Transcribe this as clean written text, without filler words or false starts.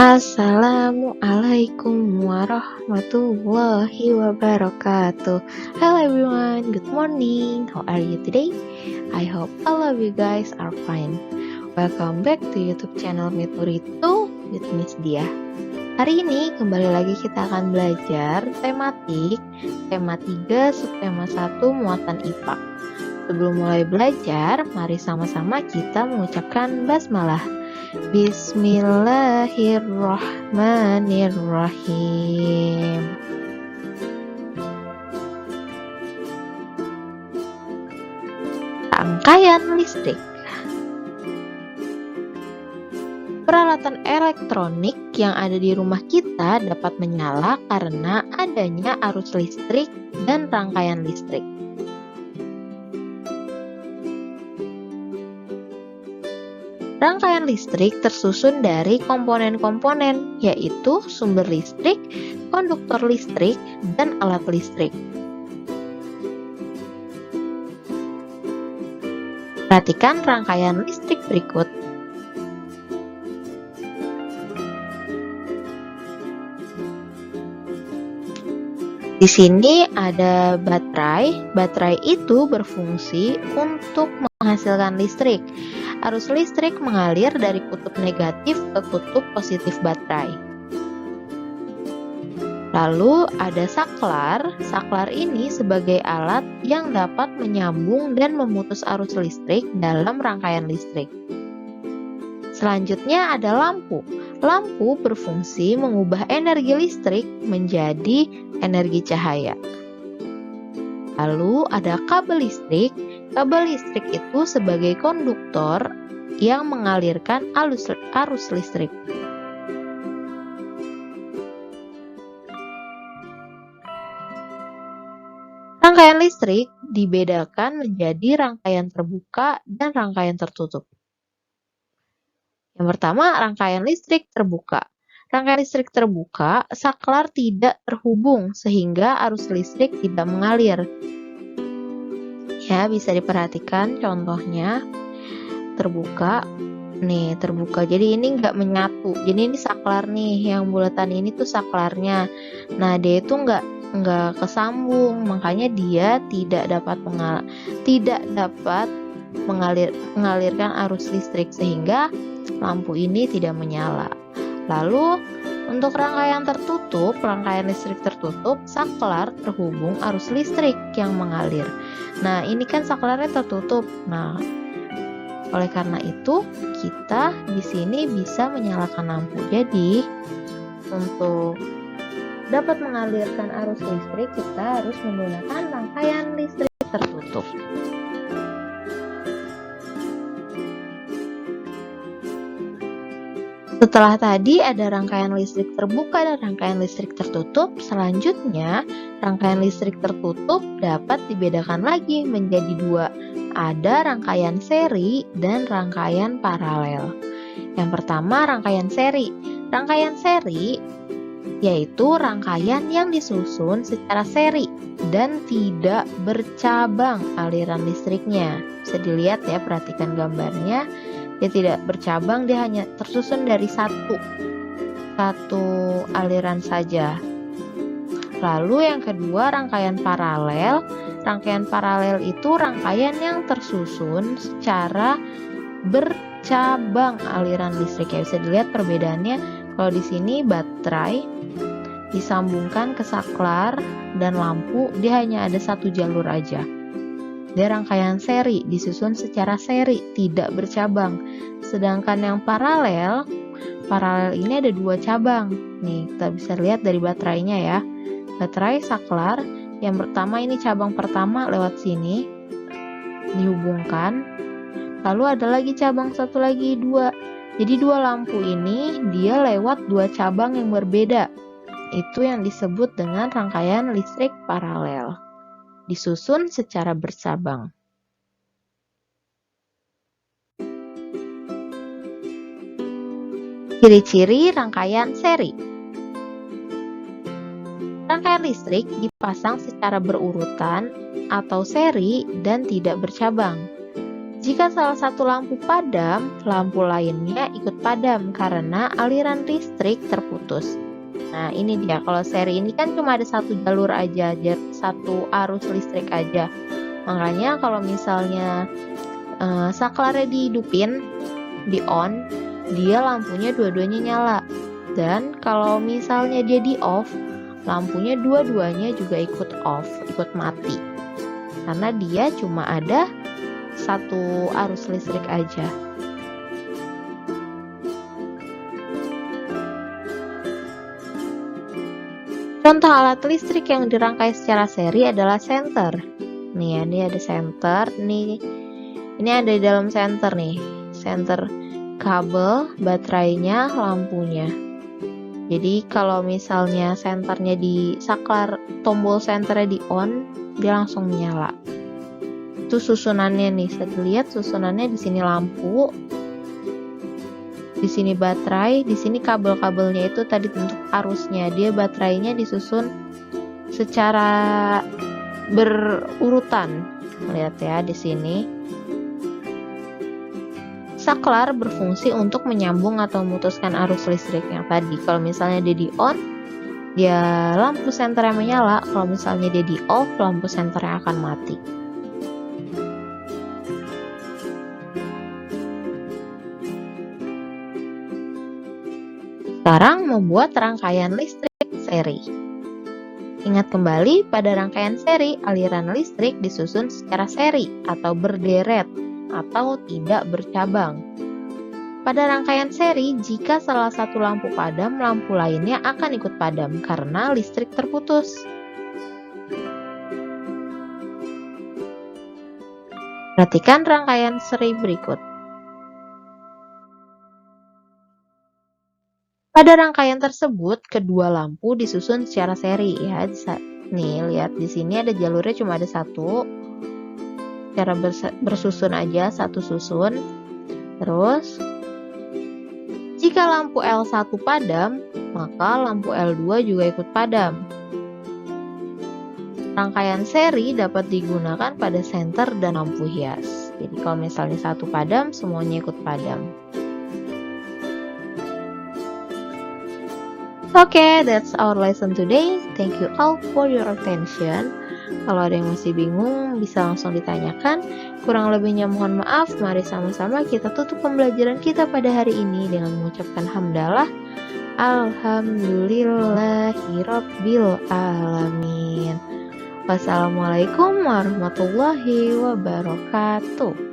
Assalamualaikum warahmatullahi wabarakatuh. Hello everyone, good morning. How are you today? I hope all of you guys are fine. Welcome back to YouTube channel Mituritu with Miss Dia. Hari ini kembali lagi kita akan belajar tematik tema 3 subtema 1 muatan IPA. Sebelum mulai belajar, mari sama-sama kita mengucapkan basmalah. Bismillahirrahmanirrahim. Rangkaian listrik. Peralatan elektronik yang ada di rumah kita dapat menyala karena adanya arus listrik dan rangkaian listrik. Rangkaian listrik tersusun dari komponen-komponen, yaitu sumber listrik, konduktor listrik, dan alat listrik. Perhatikan rangkaian listrik berikut. Di sini ada baterai. Baterai itu berfungsi untuk menghasilkan listrik. Arus listrik mengalir dari kutub negatif ke kutub positif baterai. Lalu ada saklar. Saklar ini sebagai alat yang dapat menyambung dan memutus arus listrik dalam rangkaian listrik. Selanjutnya ada lampu. Lampu berfungsi mengubah energi listrik menjadi energi cahaya. Lalu ada kabel listrik. Kabel listrik itu sebagai konduktor yang mengalirkan arus listrik. Rangkaian listrik dibedakan menjadi rangkaian terbuka dan rangkaian tertutup. Yang pertama, rangkaian listrik terbuka. Rangkaian listrik terbuka, saklar tidak terhubung sehingga arus listrik tidak mengalir. Ya, bisa diperhatikan contohnya terbuka. Nih, terbuka. Jadi ini nggak menyatu. Jadi ini saklar nih, yang bulatan ini tuh saklarnya. Nah, dia itu nggak kesambung, makanya dia tidak dapat mengalirkan arus listrik sehingga lampu ini tidak menyala. Lalu untuk rangkaian tertutup, rangkaian listrik tertutup, saklar terhubung arus listrik yang mengalir. Nah, ini kan saklarnya tertutup. Nah, oleh karena itu kita di sini bisa menyalakan lampu. Jadi, untuk dapat mengalirkan arus listrik, kita harus menggunakan rangkaian listrik tertutup. Setelah tadi ada rangkaian listrik terbuka dan rangkaian listrik tertutup, selanjutnya rangkaian listrik tertutup dapat dibedakan lagi menjadi dua. Ada rangkaian seri dan rangkaian paralel. Yang pertama, rangkaian seri. Rangkaian seri yaitu rangkaian yang disusun secara seri dan tidak bercabang aliran listriknya. Bisa dilihat ya, perhatikan gambarnya. Dia tidak bercabang, dia hanya tersusun dari satu aliran saja. Lalu yang kedua, rangkaian paralel. Rangkaian paralel itu rangkaian yang tersusun secara bercabang aliran listrik. Ya, bisa dilihat perbedaannya. Kalau di sini baterai disambungkan ke saklar dan lampu, dia hanya ada satu jalur aja. Dia rangkaian seri, disusun secara seri, tidak bercabang. Sedangkan yang paralel ini ada dua cabang. Nih, kita bisa lihat dari baterainya ya. Baterai saklar, yang pertama ini cabang pertama lewat sini, dihubungkan. Lalu ada lagi cabang satu lagi, dua. Jadi dua lampu ini dia lewat dua cabang yang berbeda. Itu yang disebut dengan rangkaian listrik paralel. Disusun secara bercabang. Ciri-ciri rangkaian seri. Rangkaian listrik dipasang secara berurutan atau seri dan tidak bercabang. Jika salah satu lampu padam, lampu lainnya ikut padam karena aliran listrik terputus. Nah, ini dia. Kalau seri ini kan cuma ada satu jalur aja, satu arus listrik aja. Makanya kalau misalnya saklarnya dihidupin, di on, dia lampunya dua-duanya nyala. Dan kalau misalnya dia di off, lampunya dua-duanya juga ikut off, ikut mati. Karena dia cuma ada satu arus listrik aja. Contoh alat listrik yang dirangkai secara seri adalah senter. Nih ya, ini ada senter. Ini ada di dalam senter nih. Senter kabel, baterainya, lampunya. Jadi kalau misalnya senternya di saklar, tombol senternya di on, dia langsung menyala. Itu susunannya nih. Saya lihat susunannya di sini lampu, di sini baterai, di sini kabel-kabelnya itu tadi bentuk arusnya. Dia baterainya disusun secara berurutan. Lihat ya di sini. Saklar berfungsi untuk menyambung atau memutuskan arus listrik yang tadi. Kalau misalnya dia di on, dia lampu senternya menyala. Kalau misalnya dia di off, lampu senternya akan mati. Sekarang membuat rangkaian listrik seri. Ingat kembali, pada rangkaian seri, aliran listrik disusun secara seri atau berderet atau tidak bercabang. Pada rangkaian seri, jika salah satu lampu padam, lampu lainnya akan ikut padam karena listrik terputus. Perhatikan rangkaian seri berikut. Pada rangkaian tersebut, kedua lampu disusun secara seri ya. Nih, lihat di sini ada jalurnya cuma ada satu. Cara bersusun aja, satu susun. Terus jika lampu L1 padam, maka lampu L2 juga ikut padam. Rangkaian seri dapat digunakan pada senter dan lampu hias. Jadi kalau misalnya satu padam, semuanya ikut padam. Okay, that's our lesson today. Thank you all for your attention. Kalau ada yang masih bingung, bisa langsung ditanyakan. Kurang lebihnya mohon maaf. Mari sama-sama kita tutup pembelajaran kita pada hari ini dengan mengucapkan hamdalah. Alhamdulillahirabbil alamin. Wassalamualaikum warahmatullahi wabarakatuh.